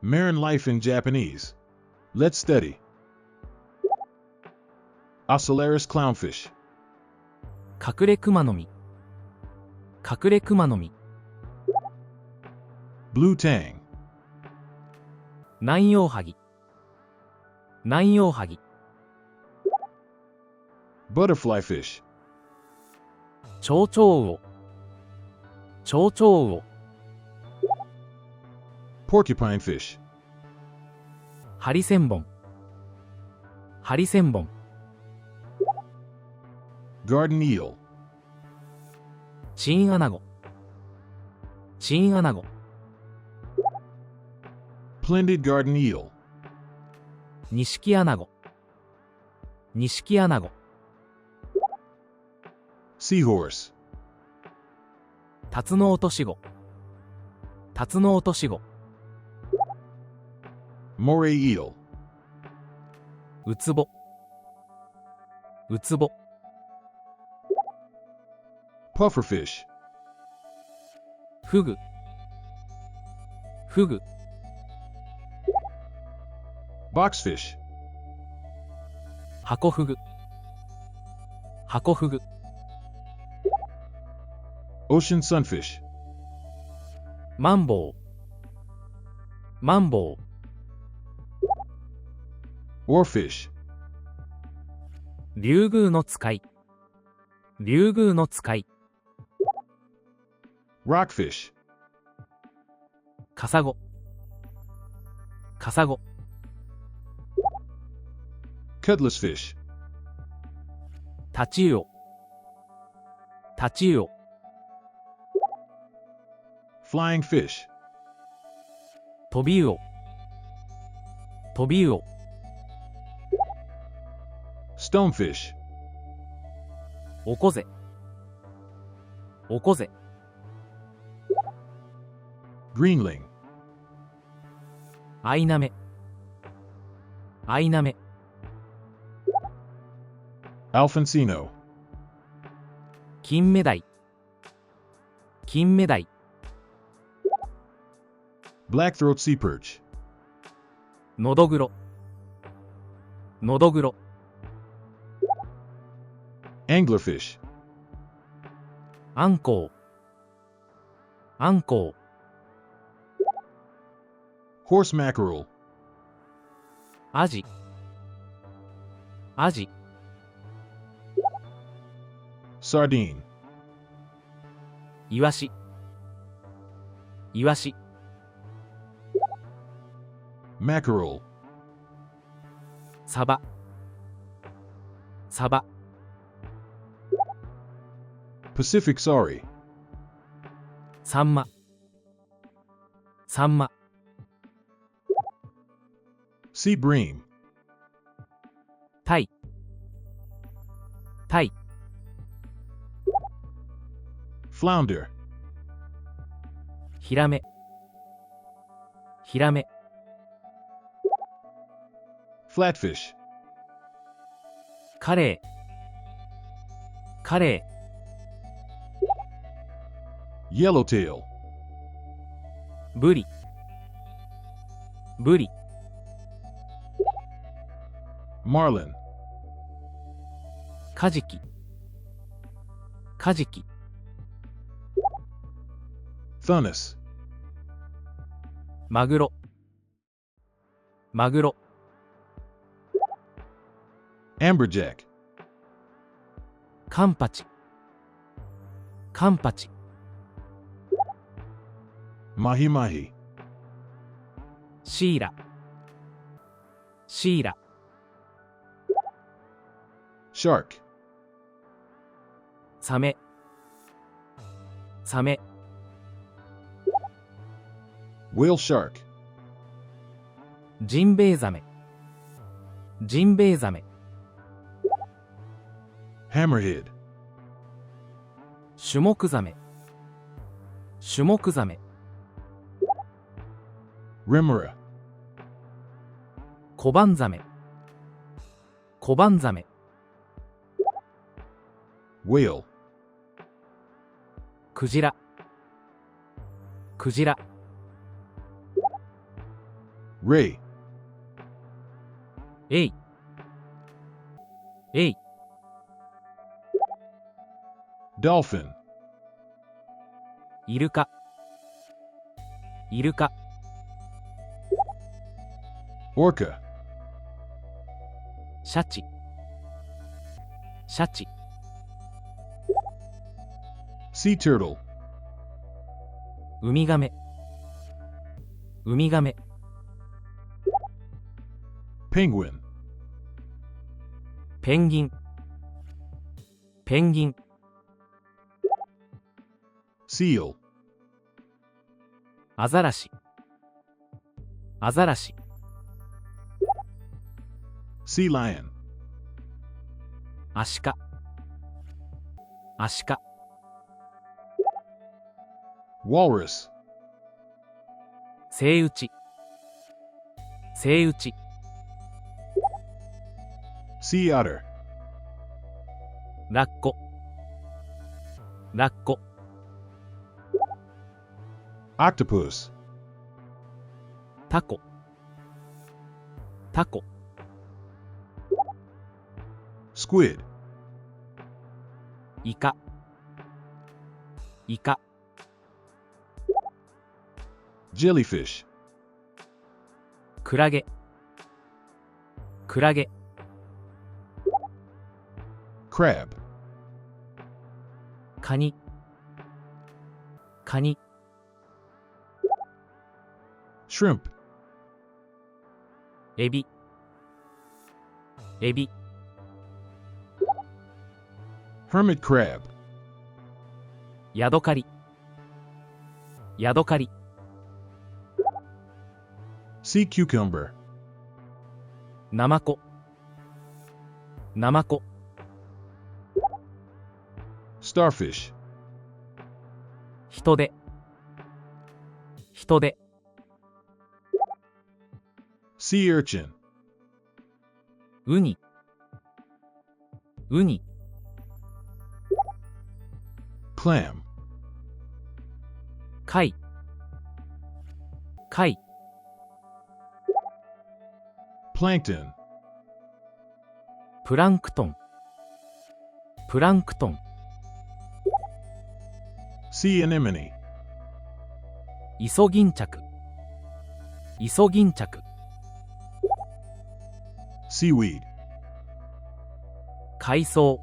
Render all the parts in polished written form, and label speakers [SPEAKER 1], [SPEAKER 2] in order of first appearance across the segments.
[SPEAKER 1] Marine life in Japanese. Let's study. Ocellaris clownfish.
[SPEAKER 2] 隠れクマノミ。隠れクマノミ。
[SPEAKER 1] Blue tang.
[SPEAKER 2] 南洋ハギ。南洋ハギ。
[SPEAKER 1] Butterfly fish.
[SPEAKER 2] 蝶々魚。蝶々魚。
[SPEAKER 1] Porcupine fish.
[SPEAKER 2] ハリセンボン。ハリセンボン。
[SPEAKER 1] Garden eel.
[SPEAKER 2] チンアナゴ。チンアナゴ。
[SPEAKER 1] Plendid garden eel.
[SPEAKER 2] ニシキアナゴ。ニシキアナゴ。
[SPEAKER 1] Seahorse.
[SPEAKER 2] タツノオトシゴ。タツノオトシゴ。
[SPEAKER 1] Moray eel.
[SPEAKER 2] ウツボ。ウツボ。
[SPEAKER 1] Pufferfish.
[SPEAKER 2] フグ。フグ。
[SPEAKER 1] Boxfish.
[SPEAKER 2] ハコフグ。ハコフグ。
[SPEAKER 1] Ocean sunfish.
[SPEAKER 2] マンボウ。マンボウ。
[SPEAKER 1] Oarfish.
[SPEAKER 2] リュウグウノツカイ。リュウグウノツカイ。
[SPEAKER 1] Rockfish.
[SPEAKER 2] カサゴ。カサゴ。
[SPEAKER 1] Cutlass fish.
[SPEAKER 2] タチウオ。タチウオ。
[SPEAKER 1] Flying fish.
[SPEAKER 2] トビウオ。トビウオ。
[SPEAKER 1] Stonefish.
[SPEAKER 2] オコゼ。オコゼ。
[SPEAKER 1] Greenling.
[SPEAKER 2] アイナメ。アイナメ。
[SPEAKER 1] Alfonsino.
[SPEAKER 2] キンメダイ。キンメダイ。
[SPEAKER 1] Blackthroat sea perch.
[SPEAKER 2] ノドグロ。ノドグロ。
[SPEAKER 1] Anglerfish.
[SPEAKER 2] アンコウ。アンコウ。
[SPEAKER 1] Horse mackerel.
[SPEAKER 2] アジ。アジ。
[SPEAKER 1] Sardine.
[SPEAKER 2] イワシ。イワシ。
[SPEAKER 1] Mackerel.
[SPEAKER 2] サバ。サバ。
[SPEAKER 1] Pacific sorry.
[SPEAKER 2] サンマ。サンマ。
[SPEAKER 1] Sea bream.
[SPEAKER 2] タイ。タイ。
[SPEAKER 1] Flounder.
[SPEAKER 2] ヒラメ。ヒラメ。
[SPEAKER 1] Flatfish.
[SPEAKER 2] カレー。カレー。
[SPEAKER 1] Yellowtail.
[SPEAKER 2] ブリ。ブリ。
[SPEAKER 1] Marlin.
[SPEAKER 2] カジキ。カジキ。
[SPEAKER 1] Thunus.
[SPEAKER 2] マグロ。マグロ。
[SPEAKER 1] Amberjack.
[SPEAKER 2] カンパチ。カンパチ。
[SPEAKER 1] Mahi mahi.
[SPEAKER 2] シイラ。シイラ。
[SPEAKER 1] Shark.
[SPEAKER 2] サメ。サメ。
[SPEAKER 1] Whale shark.
[SPEAKER 2] ジンベエザメ。ジンベエザメ。
[SPEAKER 1] Hammerhead.
[SPEAKER 2] シュモクザメ。シュモクザメ。
[SPEAKER 1] Remora.
[SPEAKER 2] コバンザメ。コバンザメ。
[SPEAKER 1] Whale.
[SPEAKER 2] クジラ。クジラ。
[SPEAKER 1] Ray.
[SPEAKER 2] えい。えい。
[SPEAKER 1] Dolphin.
[SPEAKER 2] イルカ。イルカ。
[SPEAKER 1] Orca.
[SPEAKER 2] シャチ。シャチ。
[SPEAKER 1] Sea turtle.
[SPEAKER 2] ウミガメ。ウミガメ。
[SPEAKER 1] Penguin.
[SPEAKER 2] ペンギン。ペンギン。
[SPEAKER 1] Seal.
[SPEAKER 2] アザラシ。アザラシ。
[SPEAKER 1] Sea lion.
[SPEAKER 2] アシカ。アシカ。
[SPEAKER 1] Walrus.
[SPEAKER 2] セイウチ。セイウチ。
[SPEAKER 1] Sea otter.
[SPEAKER 2] ラッコ。ラッコ。
[SPEAKER 1] Octopus.
[SPEAKER 2] タコ。タコ。
[SPEAKER 1] Squid.
[SPEAKER 2] イカ。イカ。
[SPEAKER 1] Jellyfish.
[SPEAKER 2] クラゲ。クラゲ。
[SPEAKER 1] Crab.
[SPEAKER 2] カニ。カニ。
[SPEAKER 1] Shrimp.
[SPEAKER 2] エビ。エビ。
[SPEAKER 1] Hermit crab.
[SPEAKER 2] ヤドカリ。ヤドカリ。
[SPEAKER 1] Sea cucumber.
[SPEAKER 2] ナマコ。ナマコ。
[SPEAKER 1] Starfish.
[SPEAKER 2] ヒトデ。ヒトデ。
[SPEAKER 1] Sea urchin.
[SPEAKER 2] ウニ。ウニ。
[SPEAKER 1] Clam.
[SPEAKER 2] 貝。貝。
[SPEAKER 1] Plankton.
[SPEAKER 2] プランクトン。プランクトン。
[SPEAKER 1] Sea anemone.
[SPEAKER 2] イソギンチャク。イソギンチャク。
[SPEAKER 1] Seaweed.
[SPEAKER 2] 海藻。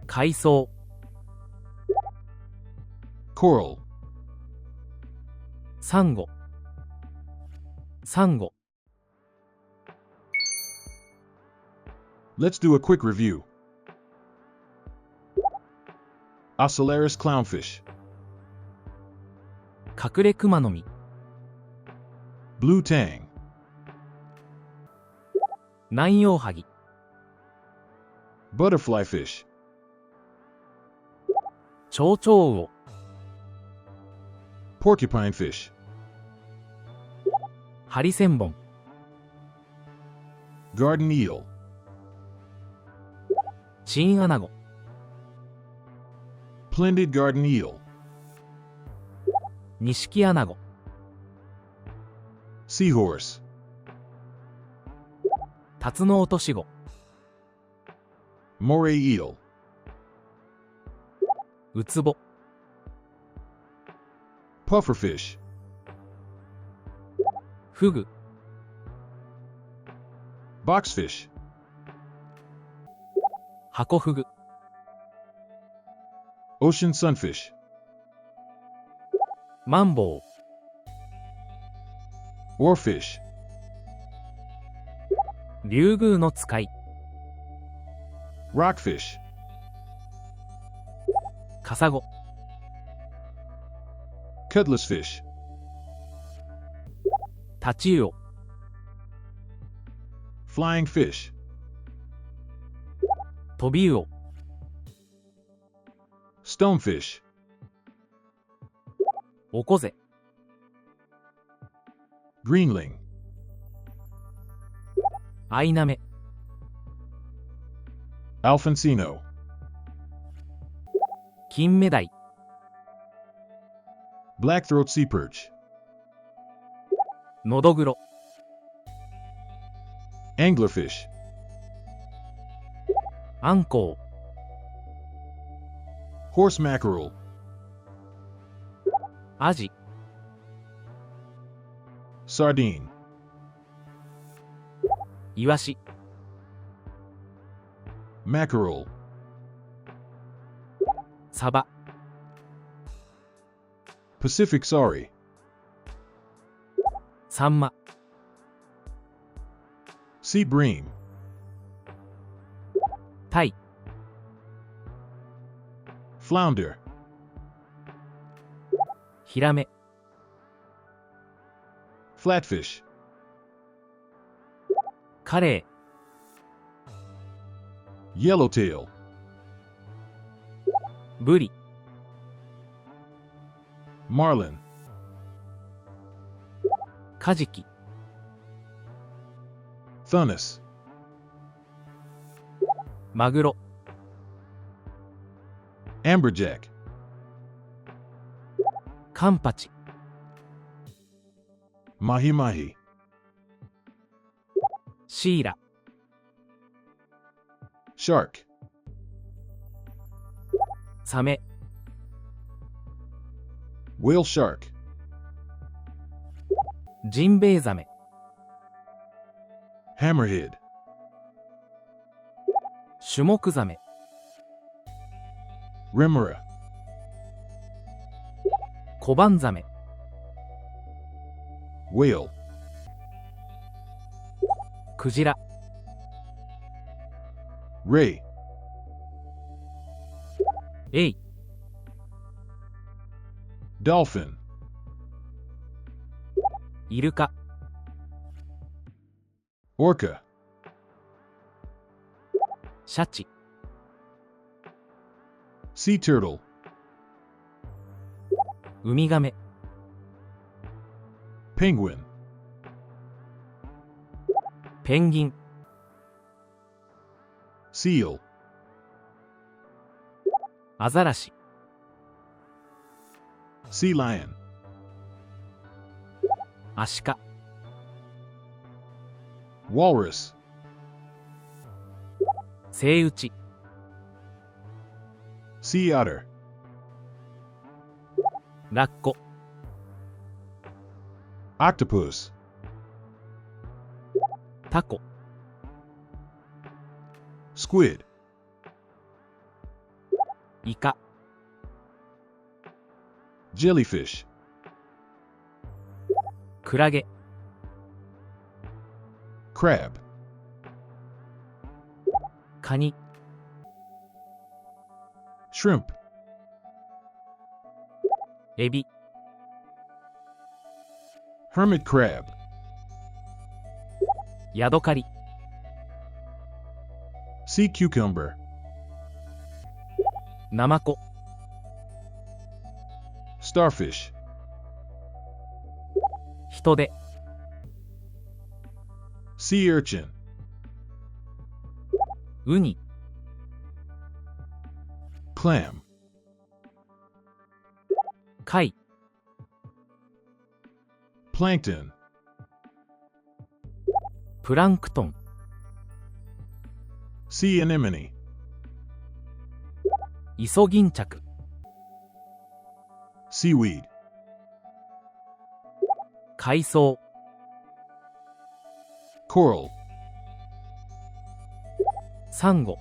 [SPEAKER 2] 海藻。
[SPEAKER 1] Coral.
[SPEAKER 2] サンゴ。サンゴ。
[SPEAKER 1] Let's do a quick review. Ocellaris clownfish.
[SPEAKER 2] 隠れクマノミ。
[SPEAKER 1] Blue tang.
[SPEAKER 2] 南洋ハギ。
[SPEAKER 1] Butterfly fish.
[SPEAKER 2] チョウチョウウオ。
[SPEAKER 1] Porcupine fish.
[SPEAKER 2] ハリセンボン。
[SPEAKER 1] Garden eel.
[SPEAKER 2] チンアナゴ。
[SPEAKER 1] Plendid garden eel.
[SPEAKER 2] ニシキアナゴ。
[SPEAKER 1] Seahorse.
[SPEAKER 2] タツノオトシゴ。
[SPEAKER 1] Moray eel.
[SPEAKER 2] ウツボ。
[SPEAKER 1] Pufferfish.
[SPEAKER 2] フグ。
[SPEAKER 1] Boxfish.
[SPEAKER 2] ハコフグ。
[SPEAKER 1] Ocean sunfish.
[SPEAKER 2] マンボウ。
[SPEAKER 1] Oarfish.
[SPEAKER 2] リュウグウノツカイ。
[SPEAKER 1] Rockfish.
[SPEAKER 2] カサゴ。
[SPEAKER 1] Cutlass fish.
[SPEAKER 2] タチウオ。
[SPEAKER 1] Flying fish.
[SPEAKER 2] トビウオ。
[SPEAKER 1] Stonefish.
[SPEAKER 2] オコゼ。
[SPEAKER 1] Greenling.
[SPEAKER 2] アイナメ。
[SPEAKER 1] Alfonsino.
[SPEAKER 2] キンメダイ。
[SPEAKER 1] Blackthroat sea perch.
[SPEAKER 2] のどぐろ、
[SPEAKER 1] Anglerfish.
[SPEAKER 2] あんこう、
[SPEAKER 1] Horse mackerel.
[SPEAKER 2] あじ、
[SPEAKER 1] Sardine.
[SPEAKER 2] いわし、
[SPEAKER 1] Mackerel.
[SPEAKER 2] サバ、
[SPEAKER 1] Pacific Sorry.
[SPEAKER 2] サンマ、
[SPEAKER 1] Sea bream.
[SPEAKER 2] タイ、
[SPEAKER 1] Flounder.
[SPEAKER 2] ヒラメ、
[SPEAKER 1] Flatfish.
[SPEAKER 2] カレ
[SPEAKER 1] Yellowtail.
[SPEAKER 2] ー、ブリ、
[SPEAKER 1] Marlin.
[SPEAKER 2] カジキ、
[SPEAKER 1] Thunus.
[SPEAKER 2] マグロ、
[SPEAKER 1] Amberjack.
[SPEAKER 2] カンパチ、
[SPEAKER 1] Mahi mahi.
[SPEAKER 2] シイラ、
[SPEAKER 1] Shark.
[SPEAKER 2] サメ、
[SPEAKER 1] Whale shark.
[SPEAKER 2] ジンベエザメ、
[SPEAKER 1] Hammerhead.
[SPEAKER 2] シュモクザメ、
[SPEAKER 1] Remora.
[SPEAKER 2] コバンザメ、
[SPEAKER 1] Whale.
[SPEAKER 2] クジラ、
[SPEAKER 1] Ray.
[SPEAKER 2] エイ、
[SPEAKER 1] Dolphin.
[SPEAKER 2] イルカ、
[SPEAKER 1] Orca.
[SPEAKER 2] シャチ、
[SPEAKER 1] Sea turtle.
[SPEAKER 2] ウミガメ、
[SPEAKER 1] Penguin.
[SPEAKER 2] ペンギン、
[SPEAKER 1] Seal.
[SPEAKER 2] アザラシ、
[SPEAKER 1] Sea lion.
[SPEAKER 2] アシカ、
[SPEAKER 1] Walrus.
[SPEAKER 2] セイウチ、
[SPEAKER 1] Sea otter.
[SPEAKER 2] ラッコ、
[SPEAKER 1] Octopus.
[SPEAKER 2] タコ、
[SPEAKER 1] Squid.
[SPEAKER 2] イカ、
[SPEAKER 1] Jellyfish.
[SPEAKER 2] クラゲ、
[SPEAKER 1] Crab.
[SPEAKER 2] カニ、
[SPEAKER 1] Shrimp.
[SPEAKER 2] エビ、
[SPEAKER 1] Hermit crab.
[SPEAKER 2] ヤドカリ、
[SPEAKER 1] Sea cucumber.
[SPEAKER 2] ナマコ、
[SPEAKER 1] Starfish.
[SPEAKER 2] ヒトデ、
[SPEAKER 1] Sea urchin.
[SPEAKER 2] ウニ、
[SPEAKER 1] Clam.
[SPEAKER 2] 貝、
[SPEAKER 1] Plankton.
[SPEAKER 2] プランクトン、
[SPEAKER 1] Sea anemone.
[SPEAKER 2] イソギンチャク、
[SPEAKER 1] Seaweed.
[SPEAKER 2] 海藻、
[SPEAKER 1] Coral.
[SPEAKER 2] サンゴ、